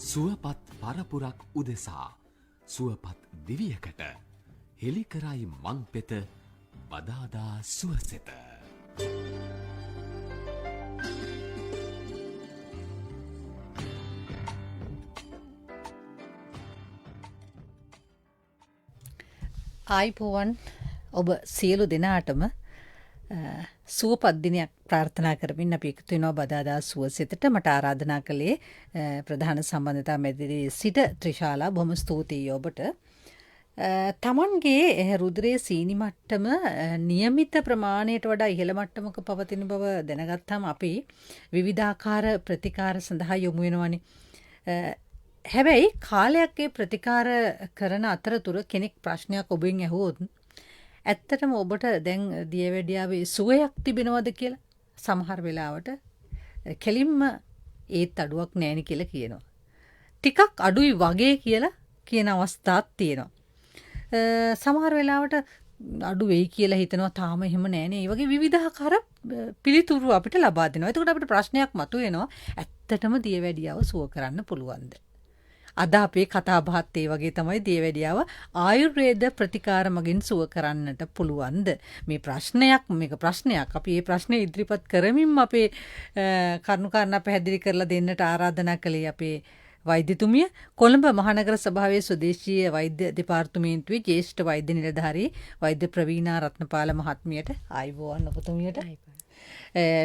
සුවපත් පරපුරක් උදෙසා සුවපත් දිවියකට හෙළිකරයි මං පෙත බදාදා සුවසෙත. ආයිපෝවන් ඔබ සියලු දෙනාටම සුවපත් දිනයක් ප්‍රාර්ථනා කරමින් අපි එකතු වෙනවා බදාදා සුවසෙතට. මට ආරාධනා කළේ ප්‍රධාන සම්බන්ධතා මැදිරියේ සිට ත්‍රිශාලා. බොහොම ස්තුතියි ඔබට. තමන්ගේ රුධිරයේ සීනි මට්ටම નિયમિત ප්‍රමාණයට වඩා ඉහළ මට්ටමක පවතින බව දැනගත්තාම අපි විවිධාකාර ප්‍රතිකාර සඳහා යොමු වෙනවනේ. හැබැයි කාලයක් ඒ ප්‍රතිකාර කරන අතරතුර කෙනෙක් ප්‍රශ්නයක් ඔබෙන් ඇහුවොත් ඇත්තටම ඔබට දැන් දියවැඩියාවේ සුවයක් තිබෙනවද කියලා සමහර වෙලාවට කෙලින්ම ඒත් අඩුවක් නැණි කියලා කියනවා. ටිකක් අඩුයි වගේ කියලා කියන අවස්ථාවක් තියෙනවා. සමහර වෙලාවට අඩු වෙයි කියලා හිතනවා තාම එහෙම නැණේ. ඒ වගේ විවිධාකාර පිළිතුරු අපිට ලබා දෙනවා. එතකොට අපිට ප්‍රශ්නයක් මතුවෙනවා ඇත්තටම දියවැඩියාව සුව කරන්න පුළුවන්ද? අද අපේ කතා බහත් ඒ වගේ තමයි දියවැඩියාව ආයුර්වේද ප්‍රතිකාර මගින් සුව කරන්නට පුළුවන්ද? මේ මේක ප්‍රශ්නයක්. අපි මේ ප්‍රශ්නේ ඉදිරිපත් කරමින් අපේ කරුණාකාරණා පැහැදිලි කරලා දෙන්නට ආරාධනා කළේ අපේ වෛද්‍යතුමිය කොළඹ මහනගර සභාවේ ස්වදේශීය වෛද්‍ය දෙපාර්තමේන්තුවේ ජ්‍යෙෂ්ඨ වෛද්‍ය නිලධාරී වෛද්‍ය ප්‍රවීණා රත්නපාල මහත්මියට ආයුබෝවන් ඔබතුමියට.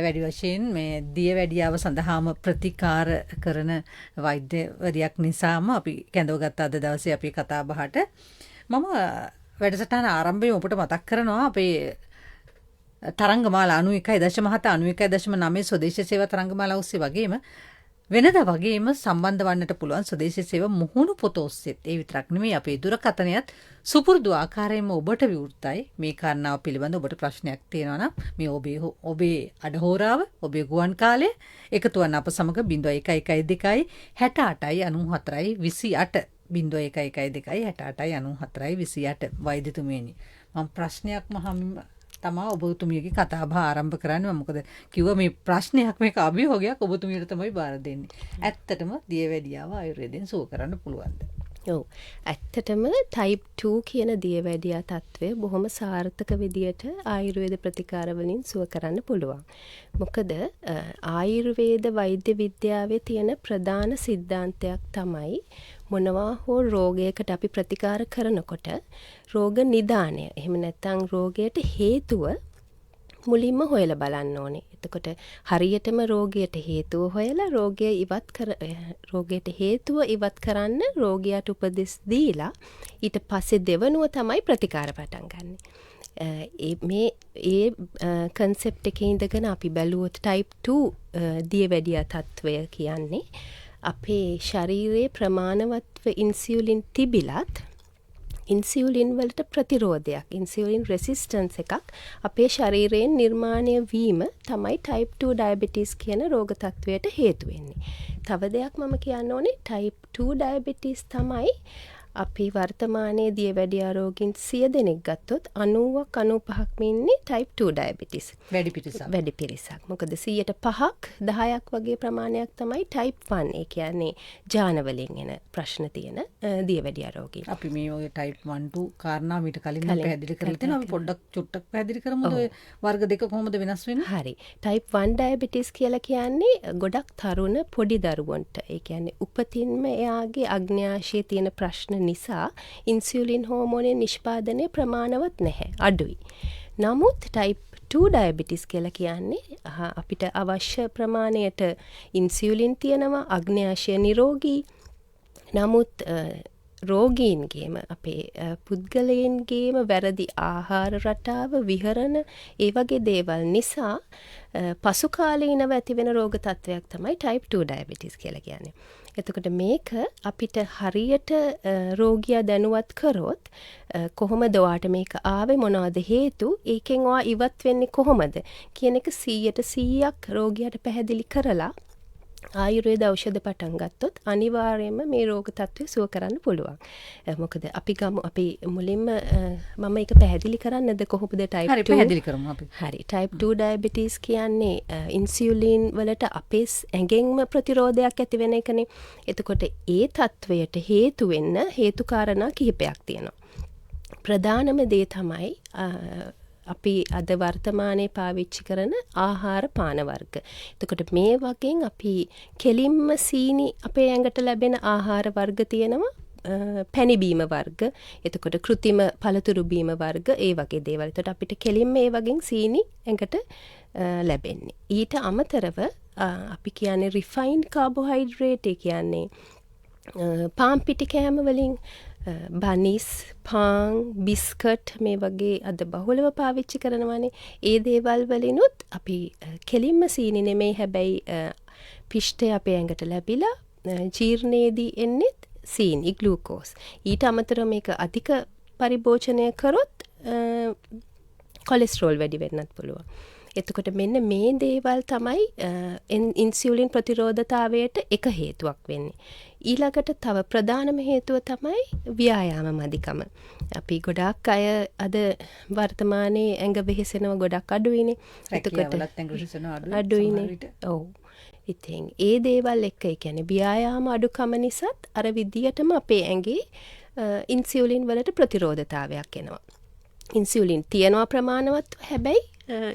වැඩි වශයෙන් මේ දියවැඩියාව සඳහාම ප්‍රතිකාර කරන වෛද්‍යවරියක් නිසාම අපි කැඳවගත්ත අද දවසේ අපේ කතා බහට මම වැඩසටහන ආරම්භයේ ඔබට මතක් කරනවා අපේ තරංගමාලා 91.7 91.9 ස්වදේශීය සේවා තරංගමාලා ඔස්සේ වගේම වෙනදා වගේම සම්බන්ධ වන්නට පුළුවන් ස්වදේශීය සේවා මුහුණු පොත ඔස්සේත්. ඒ විතරක් නෙමෙයි අපේ දුරකථනයත් සුපුරුදු ආකාරයෙන්ම ඔබට විවෘතයි. මේ කාරණාව පිළිබඳ ඔබට ප්‍රශ්නයක් තියෙනවා නම් මේ ඔබේ අඩහෝරාව ඔබේ ගුවන් කාලය එකතු වන්න අප සමග 0112 68යි 94යි 28 0112 68යි 94යි 28 වෛද්‍යතුමියනි මම ප්‍රශ්නයක් තමා ඔබතුමියගේ කතා බහ ආරම්භ කරන්නේ. මොකද කිව්වා මේ ප්‍රශ්නයක් මේක අභියෝගයක් ඔබතුමියට තමයි බාර දෙන්නේ. ඇත්තටම දියවැඩියාව ආයුර්වේදයෙන් සුව කරන්න පුළුවන්ද? ඔව්. ඇත්තටම type 2 කියන දියවැඩියා තත්ත්වය බොහොම සාර්ථක විදියට ආයුර්වේද ප්‍රතිකාර වලින් සුව කරන්න පුළුවන්. මොකද ආයුර්වේද වෛද්‍ය විද්‍යාවේ තියෙන ප්‍රධාන સિદ્ધාන්තයක් තමයි මොනවා හෝ රෝගයකට අපි ප්‍රතිකාර කරනකොට රෝග නිදානය. එහෙම නැත්නම් රෝගයට හේතුව මුලින්ම හොයලා බලන්න ඕනේ. එතකොට හරියටම රෝගයට හේතුව හොයලා රෝගයට හේතුව ඉවත් කරන්න රෝගියාට උපදෙස් දීලා ඊට පස්සේ දෙවනුව තමයි ප්‍රතිකාර පටන් ගන්න. ඒ concept එකේ ඉඳගෙන අපි බැලුවොත් type 2 දියවැඩියා තත්වය කියන්නේ අපේ ශරීරයේ ප්‍රමාණවත්ව ඉන්සියුලින් තිබිලත් ඉන්සියුලින් වලට ප්‍රතිරෝධයක් ඉන්සියුලින් රෙසිස්ටන්ස් එකක් අපේ ශරීරයෙන් නිර්මාණය වීම තමයි type 2 ඩයබටිස් කියන රෝග තත්වයට හේතු වෙන්නේ. තව දෙයක් මම කියන්න ඕනේ type 2 ඩයබටිස් තමයි අපි වර්තමානයේ දියවැඩියා රෝගීන් 100 දෙනෙක් ගත්තොත් 90ක් 95ක් ඉන්නේ type 2 ඩයබටිස්. වැඩි පිරිසක්. මොකද 105ක් 10ක් වගේ ප්‍රමාණයක් තමයි type 1. ඒ කියන්නේ ජාන වලින් එන ප්‍රශ්න තියෙන දියවැඩියා රෝගීන්. අපි මේ ඔය type 1 2 කාරණා මීට කලින් පැහැදිලි කරලා තියෙනවා. අපි පොඩ්ඩක් චුට්ටක් පැහැදිලි කරමුද ඔය වර්ග දෙක කොහොමද වෙනස් වෙන්නේ? හරි. type 1 ඩයබටිස් කියලා කියන්නේ ගොඩක් තරුණ පොඩි දරුවන්ට. ඒ කියන්නේ උපතින්ම එයාගේ අග්න්‍යාශයේ තියෙන ප්‍රශ්න නිසා ඉන්සියුලින් හෝමෝනේ නිෂ්පාදනය ප්‍රමාණවත් නැහැ. අඩුයි. නමුත් type 2 ඩයබටිස් කියලා කියන්නේ අපිට අවශ්‍ය ප්‍රමාණයට ඉන්සියුලින් තියෙනවා, අග්න්‍යාශය නිරෝගී. නමුත් රෝගීන්ගේම අපේ පුද්ගලයන්ගේම වැරදි ආහාර රටාව විහරණ ඒ වගේ දේවල් නිසා පසු කාලීනව ඇතිවෙන රෝග තත්වයක් තමයි type 2 ඩයබටිස් කියලා කියන්නේ. එතකොට මේක අපිට හරියට රෝගියා දැනුවත් කරොත් කොහොමද ඔයාට මේක ආවේ, මොනවද හේතු, ඒකෙන් ඔයා ඉවත් වෙන්නේ කොහොමද කියන එක 100%ක් රෝගියාට පැහැදිලි කරලා ආයුර්වේද ඖෂධ පටන් ගත්තොත් අනිවාර්යයෙන්ම මේ රෝග තත්ත්වය සුව කරන්න පුළුවන්. මොකද අපි මුලින්ම මම ඒක පැහැදිලි කරන්නද කොහොමද type 2 හරි පැහැදිලි කරමු අපි. හරි type 2 diabetes කියන්නේ ඉන්සියුලින් වලට අපේ ඇඟෙන්ම ප්‍රතිරෝධයක් ඇති වෙන එකනේ. එතකොට ඒ තත්වයට හේතු වෙන්න හේතු කාරණා කිහිපයක් තියෙනවා. ප්‍රධානම දේ තමයි අපි අද වර්තමානයේ පාවිච්චි කරන ආහාර පාන වර්ග. එතකොට මේ වගේන් අපි කෙලින්ම සීනි අපේ ඇඟට ලැබෙන ආහාර වර්ග තියෙනවා. පැණි බීම වර්ග, එතකොට කෘතිම පළතුරු බීම වර්ග, ඒ වගේ දේවල්. එතකොට අපිට කෙලින්ම ඒ වගේ සීනි ඇඟට ලැබෙන්නේ. ඊට අමතරව අපි කියන්නේ refined carbohydrate කියන්නේ පාන් පිටි කෑම වලින් බනිස්, පාන්, බිස්කට් මේ වගේ අද බහුලව පාවිච්චි කරනවානේ. ඒ දේවල් වලිනුත් අපි කෙලින්ම සීනි නෙමෙයි, හැබැයි පිෂ්ඨය අපේ ඇඟට ලැබිලා ජීර්ණයේදී එන්නේ සීනි, ග්ලූකෝස්. ඊට අමතරව මේක අධික පරිභෝජනය කරොත් කොලෙස්ටරෝල් වැඩි වෙන්නත් පුළුවන්. එතකොට මෙන්න මේ දේවල් තමයි ඉන්සියුලින් ප්‍රතිරෝධතාවයට එක හේතුවක් වෙන්නේ. ඊළඟට තව ප්‍රධානම හේතුව තමයි ව්‍යායාම මදිකම. අපි ගොඩාක් අය අද වර්තමානයේ ඇඟ වෙහෙසෙනව ගොඩක් අඩුයිනේ. එතකොට අඩුයිනේ. ඔව්. ඉතින් ඒ දේවල් එක්ක ඒ කියන්නේ ව්‍යායාම අඩුකම නිසාත් අර විදියටම අපේ ඇඟේ ඉන්සියුලින් වලට ප්‍රතිරෝධතාවයක් එනවා. ඉන්සියුලින් තියනවා ප්‍රමාණවත්, හැබැයි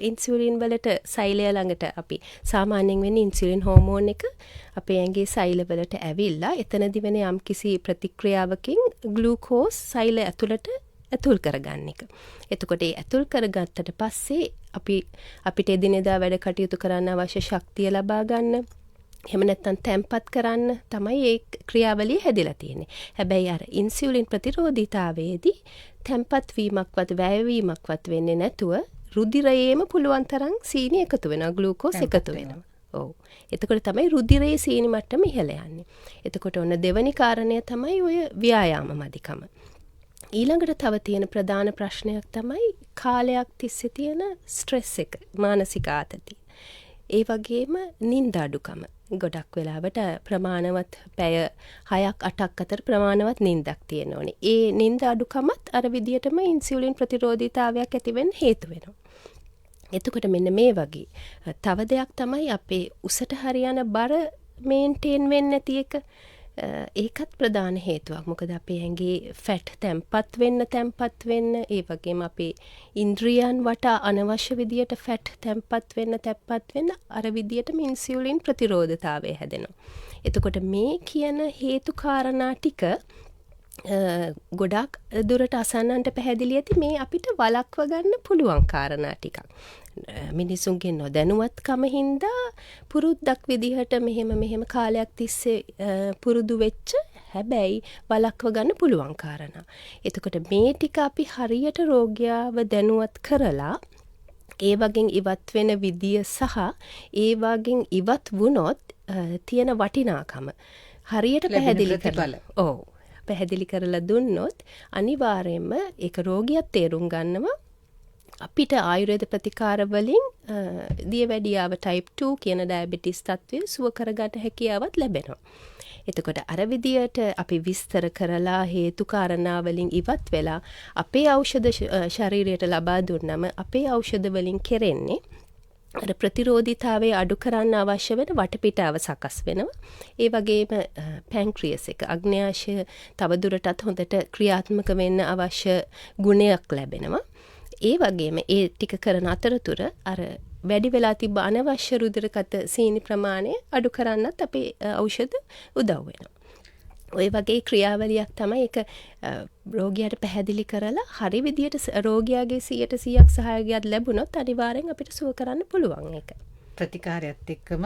ඉන්සියුලින් වලට සෛලය ළඟට අපි සාමාන්‍යයෙන් වෙන්නේ ඉන්සියුලින් හෝමෝන් එක අපේ ඇඟේ සෛල වලට ඇවිල්ලා එතනදි වෙන යම්කිසි ප්‍රතික්‍රියාවකින් ග්ලූකෝස් සෛල ඇතුළට ඇතුල් කරගන්න එක. එතකොට ඒ ඇතුල් කරගත්තට පස්සේ අපිට එදිනෙදා වැඩ කටයුතු කරන්න අවශ්‍ය ශක්තිය ලබා ගන්න, එහෙම නැත්නම් තැම්පත් කරන්න තමයි ඒ ක්‍රියාවලිය හැදිලා තියෙන්නේ. හැබැයි අර ඉන්සියුලින් ප්‍රතිරෝධීතාවයේදී තැම්පත් වීමක්වත් වැයවීමක්වත් වෙන්නේ නැතුව රුධිරයේම පුළුවන් තරම් සීනි එකතු වෙනවා, ග්ලූකෝස් එකතු වෙනවා. ඔව්. එතකොට තමයි රුධිරයේ සීනි මට්ටම ඉහළ යන්නේ. එතකොට ඔන්න දෙවැනි කාරණය තමයි ඔය ව්‍යායාම මදිකම. ඊළඟට තව තියෙන ප්‍රධාන ප්‍රශ්නයක් තමයි කාලයක් තිස්සේ තියෙන ස්ට්‍රෙස් එක, මානසික ආතතිය. ඒ වගේම නිින්ද අඩුකම. ගොඩක් වෙලාවට ප්‍රමාණවත් පැය 6ක් 8ක් අතර ප්‍රමාණවත් නිින්දක් තියෙන්න ඕනේ. ඒ නිින්ද අඩුකමත් අර විදියටම ඉන්සියුලින් ප්‍රතිරෝධීතාවයක් ඇති වෙන්න හේතු වෙනවා. එතකොට මෙන්න මේ වගේ තව දෙයක් තමයි අපේ උසට හරියන බර මේන්ටේන් වෙන්නේ නැති එක. ඒකත් ප්‍රධාන හේතුවක්. මොකද අපේ ඇඟේ ෆැට් තැම්පත් වෙන්න, ඒ වගේම අපේ ඉන්ද්‍රියන් වටා අනවශ්‍ය විදියට ෆැට් තැම්පත් වෙන්න අර විදියටම ඉන්සියුලින් ප්‍රතිරෝධතාවය හැදෙනවා. එතකොට මේ කියන හේතු කාරණා ටික ගොඩක් දුරට අසන්නන්ට පැහැදිලි ඇති. මේ අපිට වළක්ව ගන්න පුළුවන් කාරණා ටිකක්. මිනිසුන්ගේ නොදැනුවත්කම හින්දා පුරුද්දක් විදිහට මෙහෙම කාලයක් තිස්සේ පුරුදු වෙච්ච, හැබැයි වළක්ව ගන්න පුළුවන් කාරණා. එතකොට මේ ටික අපි හරියට රෝගියාව දැනුවත් කරලා ඒ වගේ ඉවත් වෙන විදිය සහ ඒ වගේ ඉවත් වුණොත් තියෙන වටිනාකම හරියට පැහැදිලි කරලා පැහැදිලි කරලා දුන්නොත් අනිවාර්යයෙන්ම ඒක රෝගියා තේරුම් ගන්නවා. අපිට ආයුර්වේද ප්‍රතිකාර වලින් දියවැඩියාව type 2 කියන ඩයබටිස් තත්ත්වය සුව කරගන්න හැකියාවක් ලැබෙනවා. එතකොට අර විදියට අපි විස්තර කරලා හේතු කාරණා වලින් ඉවත් වෙලා අපේ ඖෂධ ශරීරයට ලබා දුන්නම අපේ ඖෂධ වලින් කෙරෙන්නේ අර ප්‍රතිරෝධීතාවය අඩු කරන්න අවශ්‍ය වෙන වටපිටාව සකස් වෙනවා. ඒ වගේම පැන්ක්‍රියස් එක, අග්න්‍යාශය තවදුරටත් හොඳට ක්‍රියාත්මක වෙන්න අවශ්‍ය ගුණයක් ලැබෙනවා. ඒ වගේම ඒ ටික කරන අතරතුර අර වැඩි වෙලා තිබ්බ අනවශ්‍ය රුධිරගත සීනි ප්‍රමාණය අඩු කරන්නත් අපේ ඖෂධ උදව් වෙනවා. ඔය වගේ ක්‍රියාවලියක් තමයි ඒක රෝගියාට පැහැදිලි කරලා හරි විදියට රෝගියාගේ 100% සහයෝගයක් ලැබුණොත් අනිවාර්යෙන් අපිට සුව කරන්න පුළුවන් ඒක. ප්‍රතිකාරයත් එක්කම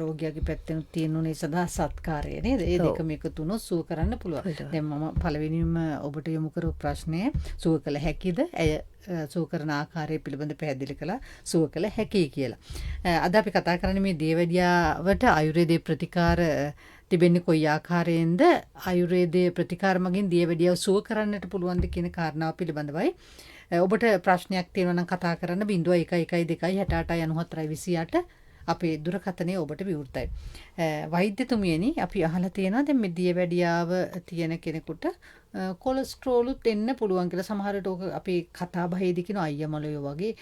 රෝගියාගේ පැත්තෙන් තියෙනුනේ සදා සත්කාරය නේද? ඒ දෙකම එකතු වුණොත් සුව කරන්න පුළුවන්. දැන් මම පළවෙනිම ඔබට යොමු කරපු ප්‍රශ්නය සුව කළ හැකිද? ඇය සුව කරන ආකාරය පිළිබඳ පැහැදිලි කළා. සුව කළ හැකියි කියලා. අද අපි කතා කරන්නේ මේ දියවැඩියාවට ආයුර්වේදයේ ප්‍රතිකාර තිබෙන්නේ කොයි ආකාරයෙන්ද? ආයුර්වේදයේ ප්‍රතිකාර මගින් දියවැඩියාව සුව කරන්නට පුළුවන්ද කියන කාරණාව පිළිබඳවයි. ඔබට ප්‍රශ්නයක් තියෙනවා නම් කතා කරන්න 0112 68 94 28 අපේ දුරකථනය ඔබට විවෘතයි. වෛද්‍යතුමියනි අපි අහලා තියෙනවා දැන් මේ දියවැඩියාව තියෙන කෙනෙකුට කොලෙස්ටරෝලුත් එන්න පුළුවන් කියලා. සමහරට ඕක අපි කතා බහේදී කියන අයියමලයෝ වගේ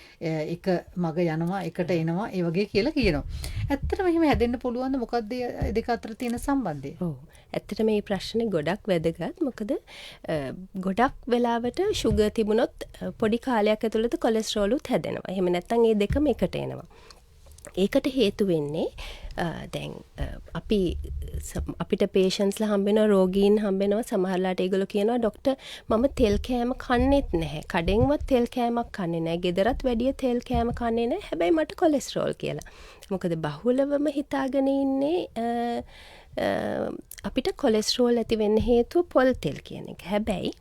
එක මග යනවා එකට එනවා ඒ වගේ කියලා කියනවා. ඇත්තටම එහෙම හැදෙන්න පුළුවන්ද? මොකක්ද දෙක අතර තියෙන සම්බන්ධය? ඔව්. ඇත්තට මේ ප්‍රශ්නේ ගොඩක් වැදගත්. මොකද ගොඩක් වෙලාවට ෂුගර් තිබුණොත් පොඩි කාලයක් ඇතුළත කොලෙස්ටරෝලුත් හැදෙනවා. එහෙම නැත්නම් මේ දෙකම එකට එනවා. ඒකට හේතු වෙන්නේ දැන් අපිට පේෂන්ස්ලා හම්බෙනවා, රෝගීන් හම්බෙනවා. සමහරලාට ඒගොල්ලෝ කියනවා ડોක්ටර් මම තෙල් කෑම කන්නේත් නැහැ. කඩෙන්වත් තෙල් කෑමක් කන්නේ නැහැ. ගෙදරත් වැඩිය තෙල් කෑම කන්නේ නැහැ. හැබැයි මට කොලෙස්ටරෝල් කියලා. මොකද බහුලවම හිතාගෙන ඉන්නේ අපිට කොලෙස්ටරෝල් ඇති වෙන්න හේතුව පොල් තෙල් කියන එක. හැබැයි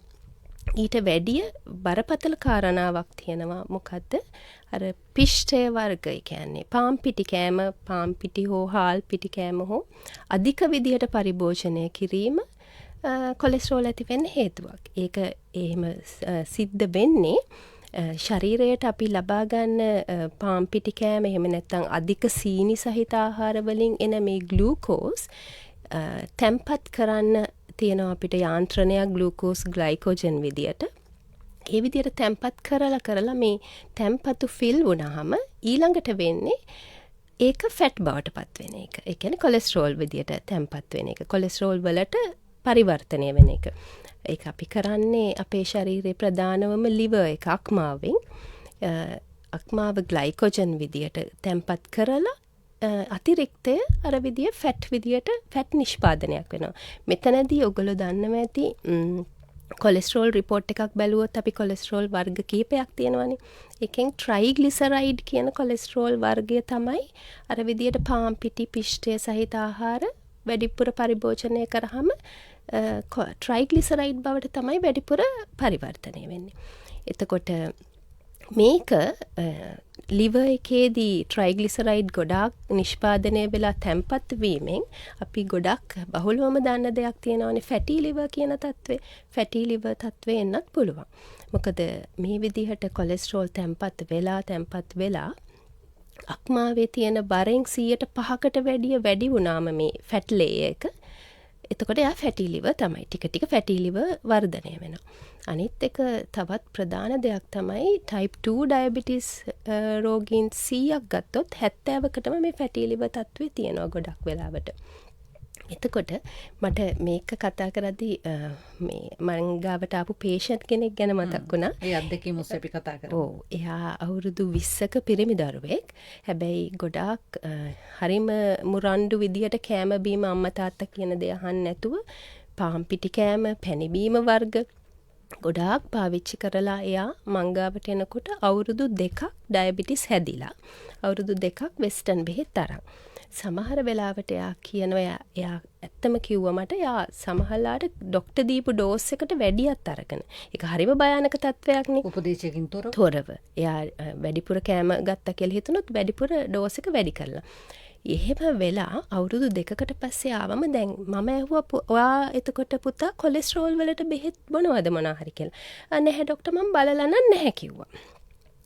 ඊට වැඩිය බරපතල කාරණාවක් තියෙනවා. මොකද්ද? අර පිෂ්ඨය වර්ගය කියන්නේ පාම් පිටි කෑම, පාම් පිටි හෝ හාල් පිටි කෑම හෝ අධික විදියට පරිභෝජනය කිරීම කොලෙස්ටරෝල් ඇති වෙන්න හේතුවක්. ඒක එහෙම සිද්ධ වෙන්නේ ශරීරයට අපි ලබා ගන්න පාම් පිටි කෑම එහෙම නැත්නම් අධික සීනි සහිත ආහාර වලින් එන මේ ග්ලූකෝස් තැම්පත් කරන්න තියෙනවා අපිට යාන්ත්‍රණයක් ග්ලූකෝස් ග්ලයිකෝජන් විදියට. ඒ විදියට තැම්පත් කරලා මේ තැම්පතු ෆිල් වුණාම ඊළඟට වෙන්නේ ඒක ෆැට් බවට පත් වෙන එක. ඒ කියන්නේ කොලෙස්ටරෝල් විදියට තැම්පත් වෙන එක. කොලෙස්ටරෝල් වලට පරිවර්තනය වෙන එක. ඒක අපි කරන්නේ අපේ ශරීරයේ ප්‍රධානවම liver එක අක්මාවෙන්. අක්මාව ග්ලයිකෝජන් විදියට තැම්පත් කරලා අතිරික්තය අර විදිය ෆැට් විදියට ෆැට් නිෂ්පාදනයක් වෙනවා. මෙතනදී ඔයගොල්ලෝ දන්නවා ඇති කොලෙස්ටරෝල් රිපෝට් එකක් බැලුවොත් අපි කොලෙස්ටරෝල් වර්ග කීපයක් තියෙනවානේ. එකෙන් ට්‍රයිග්ලිසරයිඩ් කියන කොලෙස්ටරෝල් වර්ගය තමයි අර විදියට පාම් පිටි පිෂ්ඨය සහිත ආහාර වැඩිපුර පරිභෝජනය කරාම ට්‍රයිග්ලිසරයිඩ් බවට තමයි වැඩිපුර පරිවර්තනය වෙන්නේ. එතකොට මේක liver එකේදී ට්‍රයිග්ලිසරයිඩ් ගොඩාක් නිෂ්පාදනය වෙලා තැම්පත් වීමෙන් අපි ගොඩක් බහුලවම දන්න දෙයක් තියෙනවානේ ෆැටි liver කියන තත්ත්වය. ෆැටි liver තත්ත්වය එන්නත් පුළුවන්. මොකද මේ විදිහට කොලෙස්ටරෝල් තැම්පත් වෙලා අක්මාවේ තියෙන බරෙන් 105කට වැඩි වුණාම මේ ෆැට් ලේයර් එක එතකොට එයා ෆැටි liver තමයි. ටික ටික ෆැටි liver වර්ධනය වෙනවා. අනිත් එක තවත් ප්‍රධාන දෙයක් තමයි type 2 diabetes රෝගීන් 100ක් ගත්තොත් 70කටම මේ ෆැටි liver තත්ත්වය තියෙනවා ගොඩක් වෙලාවට. එතකොට මට මේක කතා කරද්දී මේ මං ගාවට ආපු patient කෙනෙක් ගැන මතක් වුණා. ඒ අත්දැකීම ඔස්සේ අපි කතා කරමු. ඔව්. එයා අවුරුදු 20ක පිරිමි දරුවෙක්. හැබැයි ගොඩාක් හරිම මුරණ්ඩු විදියට කෑම බීම අම්මා තාත්තා කියන දේ අහන්න නැතුව පාම් පිටි කෑම, පැණි බීම වර්ග ගොඩාක් පාවිච්චි කරලා එයා මංගාවට එනකොට අවුරුදු 2ක් ඩයබටිස් හැදිලා. අවුරුදු 2ක් වෙස්ටර්න් බෙහෙත් අරන්. සමහර වෙලාවට එයා කියනවා එයා ඇත්තම කිව්වා මට එයා සමහරලාට ડોක්ටර් දීපු ඩෝස් එකට වැඩියක් අරගෙන. ඒක හරිම භයානක තත්වයක්නේ. උපදේශයකින් තොරව. එයා වැඩිපුර කෑම ගත්තා කියලා හිතුනොත් වැඩිපුර ඩෝස් එක වැඩි කරලා. එහෙම වෙලා අවුරුදු 2කට පස්සේ ආවම දැන් මම ඇහුවා ඔයා එතකොට පුතා කොලෙස්ටරෝල් වලට බෙහෙත් බොනවද මොනවා හරි කියලා. නැහැ ડોක්ටර් මම බලලා නැහැ කිව්වා.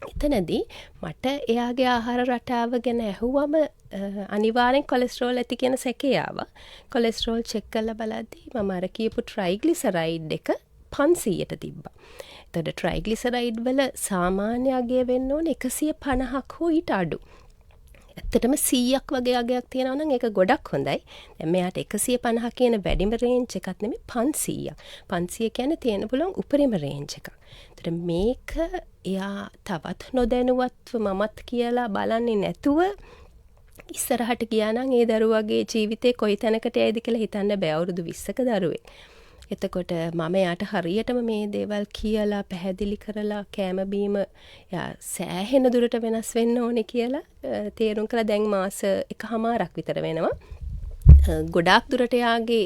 එතනදී මට එයාගේ ආහාර රටාව ගැන ඇහුවම අනිවාර්යෙන් කොලෙස්ටරෝල් ඇති කියන සැකේ ආවා. කොලෙස්ටරෝල් චෙක් කරලා බලද්දී මම අර කියපු ට්‍රයිග්ලිසරයිඩ් එක 500ට තිබ්බා. එතකොට ට්‍රයිග්ලිසරයිඩ් වල සාමාන්‍ය අගය වෙන්න ඕනේ 150ක් හෝ ඊට අඩු. ඇත්තටම 100ක් වගේ අගයක් තියෙනවා නම් ඒක ගොඩක් හොඳයි. දැන් මෙයාට 150 කියන වැඩිම රේන්ජ් එකක් නෙමෙයි 500ක්. 500 කියන්නේ තියෙන පුළුවන් උපරිම රේන්ජ් එකක්. ඒතර මේක එයා තවත් නොදැනුවත්ව මමත් කියලා බලන්නේ නැතුව ඉස්සරහට ගියා නම් ඒ දරුවගේ ජීවිතේ කොයි තැනකට යයිද කියලා හිතන්න බෑ. අවුරුදු 20ක දරුවෙක්. එතකොට මම යාට හරියටම මේ දේවල් කියලා පැහැදිලි කරලා කෑම බීම යා සෑහෙන දුරට වෙනස් වෙන්න ඕනේ කියලා තේරුම් කළා. දැන් මාස 1.5ක් විතර වෙනවා. ගොඩාක් දුරට යාගේ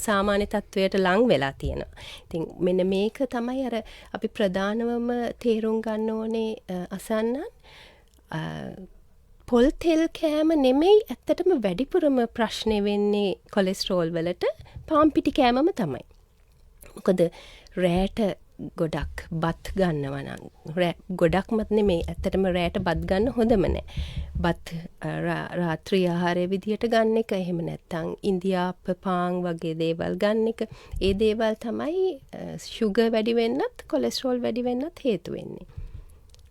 සාමාන්‍ය තත්වයට ලං වෙලා තියෙනවා. ඉතින් මෙන්න මේක තමයි අර අපි ප්‍රධානවම තේරුම් ගන්න ඕනේ අසන්නන් පොල් තෙල් කෑම නෙමෙයි ඇත්තටම වැඩිපුරම ප්‍රශ්නේ වෙන්නේ කොලෙස්ටරෝල් වලට පාම් පිටි කෑමම තමයි. මොකද රෑට ගොඩක් බත් ගන්නවනම් ගොඩක්මත් නෙමේ ඇත්තටම රෑට බත් ගන්න හොඳම නෑ. බත් රාත්‍රී ආහාරය විදිහට ගන්න එක එහෙම නැත්තම් ඉන්දියාප්ප පාන් වගේ දේවල් ගන්න එක. ඒ දේවල් තමයි ෂුගර් වැඩි වෙන්නත් කොලෙස්ටරෝල් වැඩි වෙන්නත් හේතු වෙන්නේ.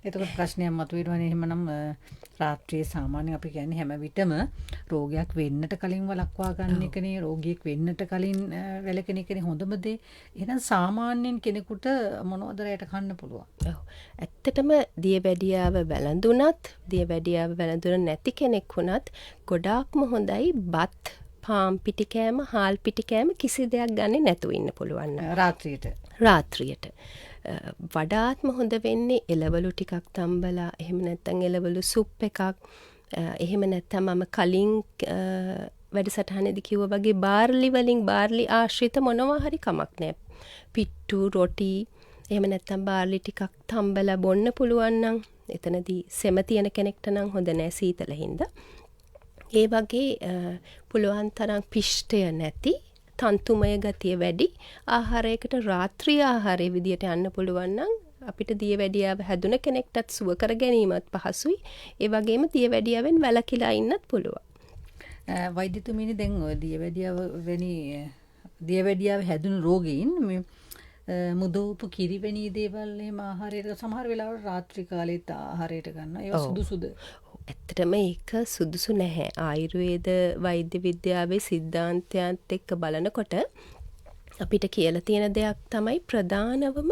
එතකොට ප්‍රශ්නයක් මතුවෙනවනේ එහෙමනම් රාත්‍රියේ සාමාන්‍යයෙන් අපි කියන්නේ හැම විටම රෝගයක් වෙන්නට කලින් වළක්වා ගන්න එකනේ රෝගියෙක් වෙන්නට කලින් වැළකෙන එකනේ හොඳම දේ. එහෙනම් සාමාන්‍යයෙන් කෙනෙකුට මොනවද රැයට කන්න පුළුවන්? ඔව්. ඇත්තටම දියවැඩියාව වැළඳුන නැති කෙනෙක් වුණත් ගොඩාක්ම හොඳයි බත් පාම් පිටි කෑම හාල් පිටි කෑම කිසි දෙයක් ගන්නේ නැතුව ඉන්න පුළුවන් රාත්‍රියට. වඩාත්ම හොඳ වෙන්නේ එළවලු ටිකක් තම්බලා එහෙම නැත්නම් එළවලු සුප් එකක් එහෙම නැත්නම් මම කලින් වැඩසටහනේදී කිව්වා වගේ බාර්ලි ආශ්‍රිත මොනවා හරි කමක් නැහැ. පිට්ටු රොටි එහෙම නැත්නම් බාර්ලි ටිකක් තම්බලා බොන්න පුළුවන් නම් එතනදී සෙම තියෙන කෙනෙක්ට නම් හොඳ නැහැ සීතල හින්දා. ඒ වගේ පුළුවන් තරම් පිෂ්ඨය නැති තන්තුමය ගතිය වැඩි ආහාරයකට රාත්‍රී ආහාරයේ විදියට යන්න පුළුවන් නම් අපිට දියවැඩියාව හැදුන කෙනෙක්ටත් සුව කර ගැනීමත් පහසුයි. ඒ වගේම දියවැඩියාවෙන් වැළකීලා ඉන්නත් පුළුවන්. වෛද්‍යතුමීනි දැන් ඔය දියවැඩියාව හැදුණු රෝගීන් මේ මුදවපු කිරිවැනි දේවල් එහෙම ආහාරයට සමහර වෙලාවට රාත්‍රී කාලෙත් ආහාරයට ගන්නවා. ඒවා සුදුසුද? ඇත්තටම ඒක සුදුසු නැහැ. ආයුර්වේද වෛද්‍ය විද්‍යාවේ සිද්ධාන්තයත් එක්ක බලනකොට අපිට කියලා තියෙන දෙයක් තමයි ප්‍රධානවම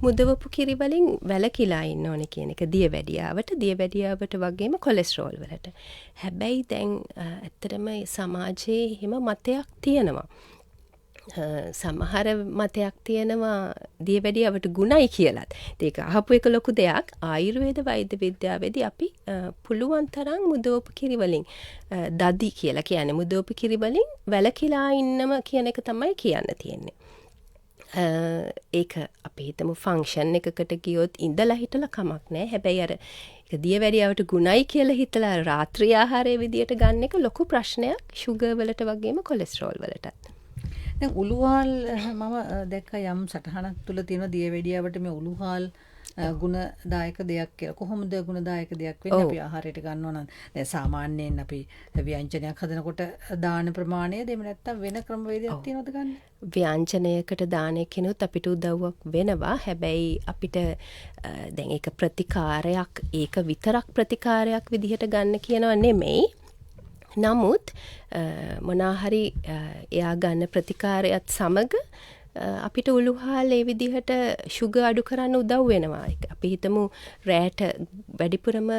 මුදවපු කිරි වලින් වැළකීලා ඉන්න ඕනේ කියන එක දියවැඩියාවට වගේම කොලෙස්ටරෝල් වලට. හැබැයි දැන් ඇත්තටම සමාජයේ එහෙම මතයක් තියෙනවා. සමහර මතයක් තියෙනවා දියවැඩියාවට ගුණයි කියලාත්. ඒක අහපු එක ලොකු දෙයක්. ආයුර්වේද වෛද්‍ය විද්‍යාවේදී අපි පුළුවන් තරම් මුදවපු කිරි වලින් දදි කියලා කියන්නේ මුදවපු කිරි වලින් වැළකීලා ඉන්නම කියන එක තමයි කියන්න තියෙන්නේ. ඒක අපි හිතමු ෆන්ක්ෂන් එකකට ගියොත් ඉඳලා හිටලා කමක් නැහැ. හැබැයි අර ඒක දියවැඩියාවට ගුණයි කියලා හිතලා රාත්‍රී ආහාරයේ විදියට ගන්න එක ලොකු ප්‍රශ්නයක් ෂුගර් වලට වගේම කොලෙස්ටරෝල් වලටත්. දැන් උළුහාල් මම දැක්ක යම් සටහනක් තුල තියෙන දියවැඩියාවට මේ උළුහාල් ගුණදායක දෙයක් කියලා. කොහොමද ගුණදායක දෙයක් වෙන්නේ අපි ආහාරයට ගන්නවා නම්? දැන් සාමාන්‍යයෙන් අපි ව්‍යංජනයක් හදනකොට දාන ප්‍රමාණය දෙම නැත්තම් වෙන ක්‍රමවේදයක් තියෙනවද ගන්න? ව්‍යංජනයකට දාන එකනොත් අපිට උදව්වක් වෙනවා. හැබැයි අපිට දැන් ඒක ප්‍රතිකාරයක් ඒක විතරක් ප්‍රතිකාරයක් විදිහට ගන්න කියනවා නෙමෙයි. නමුත් මොනාහරි එයා ගන්න ප්‍රතිකාරයත් සමග අපිට උළුහාල් ඒ විදිහට ෂුගර් අඩු කරන්න උදව් වෙනවා. අපි හිතමු රෑට වැඩිපුරම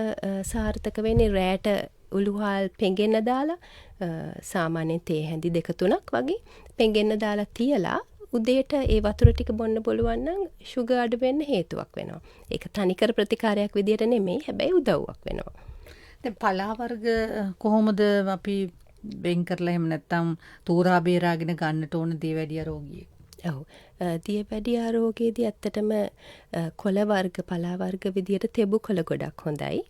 සාර්ථක වෙන්නේ රෑට උළුහාල් පෙඟෙන්න දාලා සාමාන්‍යයෙන් තේ හැඳි 2-3ක් වගේ පෙඟෙන්න දාලා තියලා උදේට ඒ වතුර ටික බොන්න පුළුවන් නම් ෂුගර් අඩු වෙන්න හේතුවක් වෙනවා. ඒක තනිකර ප්‍රතිකාරයක් විදිහට නෙමෙයි හැබැයි උදව්වක් වෙනවා. දැන් පලා වර්ග කොහොමද අපි වෙන් කරලා එහෙම නැත්නම් තෝරා බේරාගෙන ගන්නට ඕන දියවැඩියා රෝගියෙක්? ඔව්. දියවැඩියා රෝගයේදී ඇත්තටම කොළ වර්ග පලා වර්ග විදියට තෙබු කොළ ගොඩක් හොඳයි.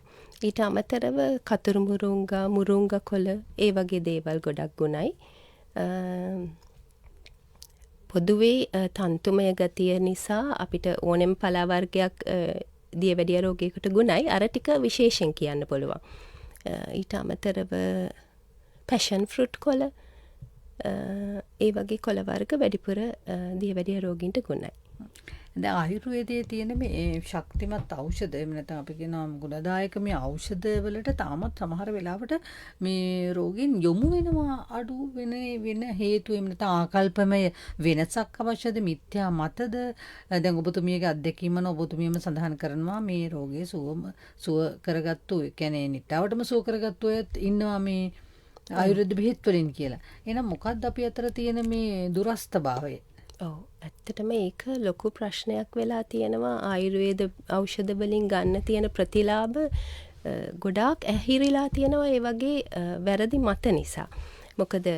ඊට අමතරව කතුරු මුරුංගා කොළ ඒ වගේ දේවල් ගොඩක් ගුණයි. පොදුවේ තන්තුමය ගතිය නිසා අපිට ඕනෙම පලා වර්ගයක් දියවැඩියා රෝගයකට ගුණයි. අර ටික විශේෂයෙන් කියන්න පුළුවන්. ඊට අමතරව පැෂන් ෆෘට් කොළ ඒ වගේ කොළ වර්ග වැඩිපුර දියවැඩියා රෝගීන්ට ගුණයි. දැන් ආයුර්වේදයේ තියෙන මේ ශක්තිමත් ඖෂධ එහෙම නැත්නම් අපි කියනවා ගුණදායක මේ ඖෂධ වලට තාමත් සමහර වෙලාවට මේ රෝගීන් යොමු වෙනවා අඩු වෙන හේතු එහෙම නැත්නම් ආකල්පමය වෙනසක් අවශ්‍යද මිත්‍යා මතද? දැන් ඔබතුමියගේ අත්දැකීම ඔබතුමියම සඳහන් කරනවා මේ රෝගයේ සුව කරගත්තු ඒ කියන්නේ නිට්ටාවටම සුව කරගත්තු අයත් ඉන්නවා මේ ආයුර්වේද බෙහෙත් වලින් කියලා. එහෙනම් මොකක්ද අපි අතර තියෙන මේ දුරස්ථභාවය? ඔව් ඇත්තටම ඒක ලොකු ප්‍රශ්නයක් වෙලා තියෙනවා. ආයුර්වේද ඖෂධ වලින් ගන්න තියෙන ප්‍රතිලාභ ගොඩාක් ඇහිරිලා තියෙනවා ඒ වගේ වැරදි මත නිසා. මොකද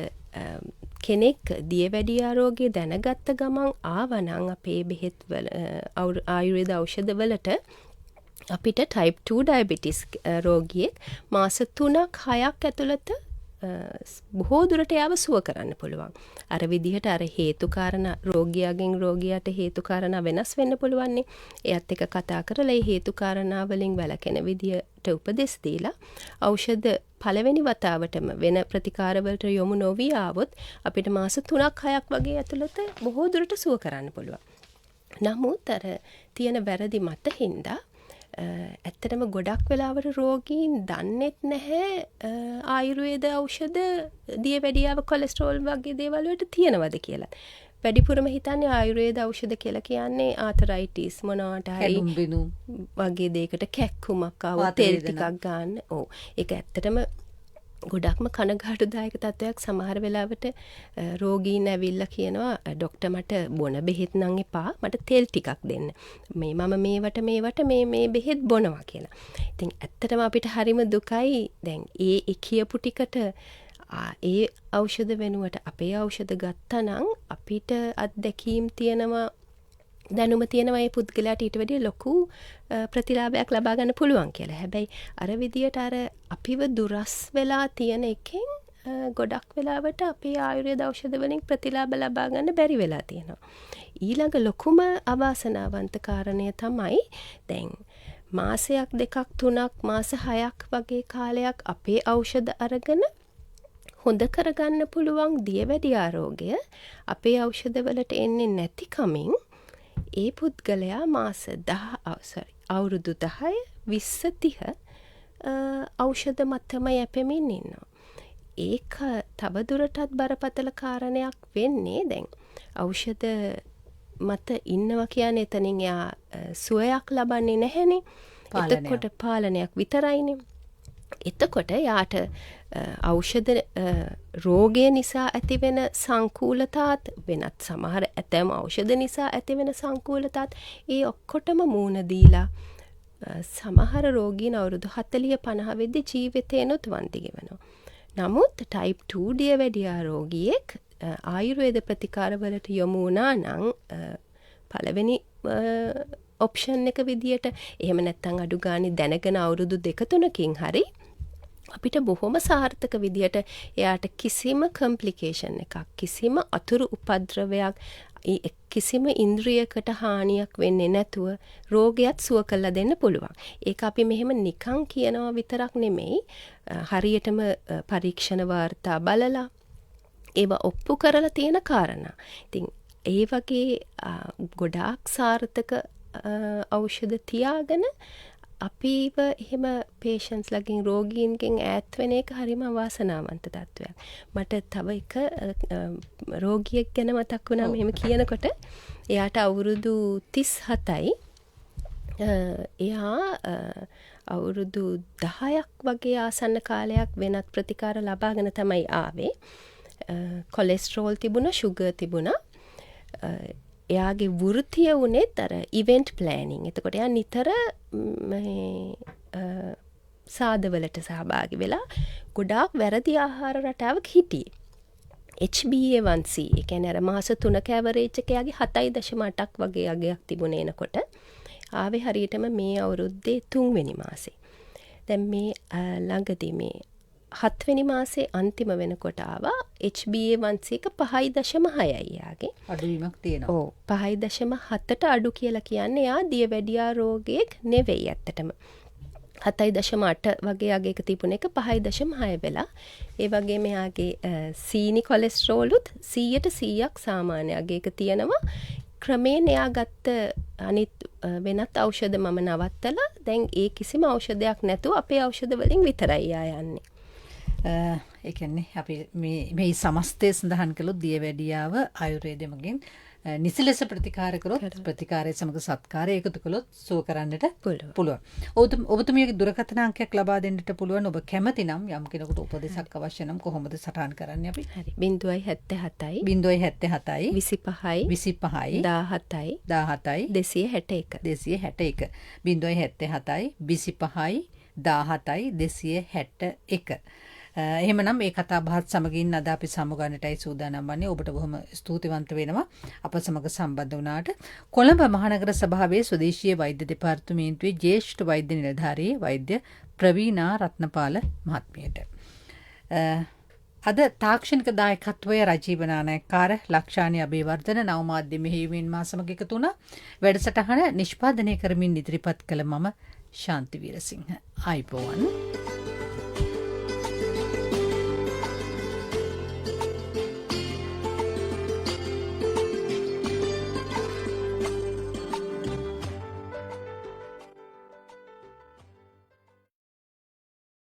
කෙනෙක් දියවැඩියා රෝගය දැනගත්ත ගමන් ආවනම් අපේ බෙහෙත් වල ආයුර්වේද ඖෂධ වලට අපිට type 2 diabetes රෝගියෙක් මාස 3-6ක් ඇතුළත බොහෝ දුරට යාව සුව කරන්න පුළුවන්. අර විදිහට අර හේතුකාරණ රෝගියාගෙන් රෝගියාට හේතුකාරණා වෙනස් වෙන්න පුළුවන්නේ. එයත් එක කතා කරලා ඒ හේතුකාරණා වලින් වැළකෙන විදියට උපදෙස් දීලා ඖෂධ පළවෙනි වතාවටම වෙන ප්‍රතිකාරවලට යොමු නොවී ආවොත් අපිට මාස 3ක් 6ක් වගේ ඇතුළත බොහෝ දුරට සුව කරන්න පුළුවන්. නමුත් අර තියෙන වැරදි මත හින්දා ඇත්තටම ගොඩක් වෙලාවට රෝගීන් දන්නෙත් නැහැ ආයුර්වේද ඖෂධ දියවැඩියාව කොලෙස්ටරෝල් වගේ දේවල් වලට තියෙනවද කියලා. වැඩිපුරම හිතන්නේ ආයුර්වේද ඖෂධ කියලා කියන්නේ ආතරයිටිස් මොනවාට හරි වගේ දෙයකට කැක්කුමක් ආව තෙල් ටිකක් ගන්න. ඔව්. ඒක ඇත්තටම ගොඩක්ම කනගාටුදායක තත්වයක්. සමහර වෙලාවට රෝගීන් ඇවිල්ලා කියනවා ડોක්ටර් මට බොන බෙහෙත් නම් එපා මට තෙල් ටිකක් දෙන්න. මම මේවට මේ බෙහෙත් බොනවා කියලා. ඉතින් ඇත්තටම අපිට හරිම දුකයි. දැන් ඒ කියපු ටිකට ඒ ඖෂධ වෙනුවට අපේ ඖෂධ ගත්තා නම් අපිට අත්දැකීම් තියෙනවා දැනුම තියෙනවා ඒ පුද්ගලයාට ඊට වැඩිය ලොකු ප්‍රතිලාභයක් ලබා ගන්න පුළුවන් කියලා. හැබැයි අර විදියට අර අපිව දුරස් වෙලා තියෙන එකෙන් ගොඩක් වෙලාවට අපේ ආයුර්වේද ඖෂධ වලින් ප්‍රතිලාභ ලබා ගන්න බැරි වෙලා තියෙනවා. ඊළඟ ලොකුම අවාසනාවන්ත කාරණය තමයි දැන් මාසයක් දෙකක් තුනක් මාස 6ක් වගේ කාලයක් අපේ ඖෂධ අරගෙන හොඳ කරගන්න පුළුවන් දියවැඩියා රෝගය අපේ ඖෂධ වලට එන්නේ නැති කමින් ඒ පුද්ගලයා අවුරුදු 10 20 30 ඖෂධ මතම යැපෙමින් ඉන්නවා. ඒක තවදුරටත් බරපතල කාරණයක් වෙන්නේ දැන් ඖෂධ මත ඉන්නවා කියන්නේ එතනින් එයා සුවයක් ලබන්නේ නැහැනේ. එතකොට පාලනයක් විතරයිනේ. එතකොට යාට ඖෂධ රෝගය නිසා ඇතිවෙන සංකූලතාත් වෙනත් සමහර ඇතැම් ඖෂධ නිසා ඇතිවෙන සංකූලතාත් ඒ ඔක්කොටම මූණ දීලා සමහර රෝගීන් අවුරුදු 40-50 වෙද්දී ජීවිතේනොත් වන්දි ගෙවනවා. නමුත් ටයිප් 2 දියවැඩියා රෝගියෙක් ආයුර්වේද ප්‍රතිකාරවලට යොමු වුණා නම් පළවෙනි ඔප්ෂන් එක විදියට එහෙම නැත්නම් අඩු ගානේ දැනගෙන අවුරුදු 2-3කින් හරි අපිට බොහොම සාර්ථක විදියට එයාට කිසිම කම්ප්ලිකේෂන් එකක් කිසිම අතුරු උපද්‍රවයක් කිසිම ඉන්ද්‍රියකට හානියක් වෙන්නේ නැතුව රෝගයත් සුව කරලා දෙන්න පුළුවන්. ඒක අපි මෙහෙම නිකන් කියනවා විතරක් නෙමෙයි හරියටම පරීක්ෂණ වාර්තා බලලා ඒවා ඔප්පු කරලා තියෙන කාරණා. ඉතින් ඒ වගේ ගොඩාක් සාර්ථක ඖෂධ තියාගෙන අපිව එහෙම පේෂන්ස් ලගින් රෝගීන්ගෙන් ඈත් වෙන එක හරිම අවාසනාවන්ත තත්වයක්. මට තව එක රෝගියෙක් ගැන මතක් වුණා මෙහෙම කියනකොට එයාට අවුරුදු 37යි. එයා අවුරුදු 10ක් වගේ ආසන්න කාලයක් වෙනත් ප්‍රතිකාර ලබාගෙන තමයි ආවේ. කොලෙස්ටරෝල් තිබුණා, ෂුගර් තිබුණා. එයාගේ වෘත්තිය වුණෙත් අර ඉවෙන්ට් ප්ලෑනින්. එතකොට එයා නිතර සාදවලට සහභාගී වෙලා ගොඩාක් වැරදි ආහාර රටාවක හිටියේ. HbA1c ඒ කියන්නේ අර මාස 3ක ඇවරේජ් එක එයාගේ 7.8ක් වගේ අගයක් තිබුණේ එනකොට ආවේ හරියටම මේ අවුරුද්දේ 3 වෙනි මාසේ. දැන් මේ ළඟදී මේ 7 වෙනි මාසේ අන්තිම වෙනකොට ආවා HbA1c එක 5.6යි යාගේ. අඩුවීමක් තියෙනවා. ඔව් 5.7ට අඩු කියලා කියන්නේ යා දියවැඩියා රෝගයක් නෙවෙයි ඇත්තටම. 7.8 වගේ අගයක තිබුණ එක 5.6 වෙලා. ඒ වගේම යාගේ සීනි කොලෙස්ටරෝලුත් 100%ක් සාමාන්‍ය අගයක තියෙනවා. ක්‍රමයෙන් එයා ගත්ත අනිත් වෙනත් ඖෂධ මම නවත්තලා දැන් ඒ කිසිම ඖෂධයක් නැතුව අපේ ඖෂධ වලින් විතරයි යා යන්නේ. ඒ කියන්නේ අපි මේ සමස්තය සඳහන් කළොත් දියවැඩියාව ආයුර්වේදයෙන් නිසි ලෙස ප්‍රතිකාර කරොත් ප්‍රතිකාරයේ සමග සත්කාරය එකතු කළොත් සුව කරන්නට පුළුවන්. ඔබතුමියගේ දුරකථන අංකයක් ලබා දෙන්නට පුළුවන්. ඔබ කැමති නම් යම් කෙනෙකුට උපදෙසක් අවශ්‍ය නම් කොහොමද සටහන් කරන්නේ අපි? හරි. 077 077 25 25 17 17 261 261 077 25 17 261. එහෙමනම් මේ කතා බහත් සමගින් අද අපි සමුගන්නටයි සූදානම් වන්නේ. ඔබට බොහොම ස්තුතිවන්ත වෙනවා අප සමග සම්බන්ධ වුණාට. කොළඹ මහනගර සභාවේ ස්වදේශීය වෛද්‍ය දෙපාර්තමේන්තුවේ ජ්‍යෙෂ්ඨ වෛද්‍ය නිලධාරී වෛද්‍ය ප්‍රවීණා රත්නපාල මහත්මියට. අද තාක්ෂණික දායකත්වය රජීව නානායක්කාර ලක්ෂානි අබේවර්ධන නවමාධ්‍ය මෙහෙයුමින් මා සමග එකතු වුණා. වැඩසටහන නිෂ්පාදනය කරමින් ඉදිරිපත් කළ මම ශාන්ති වීරසිංහ. ආයිබෝවන්.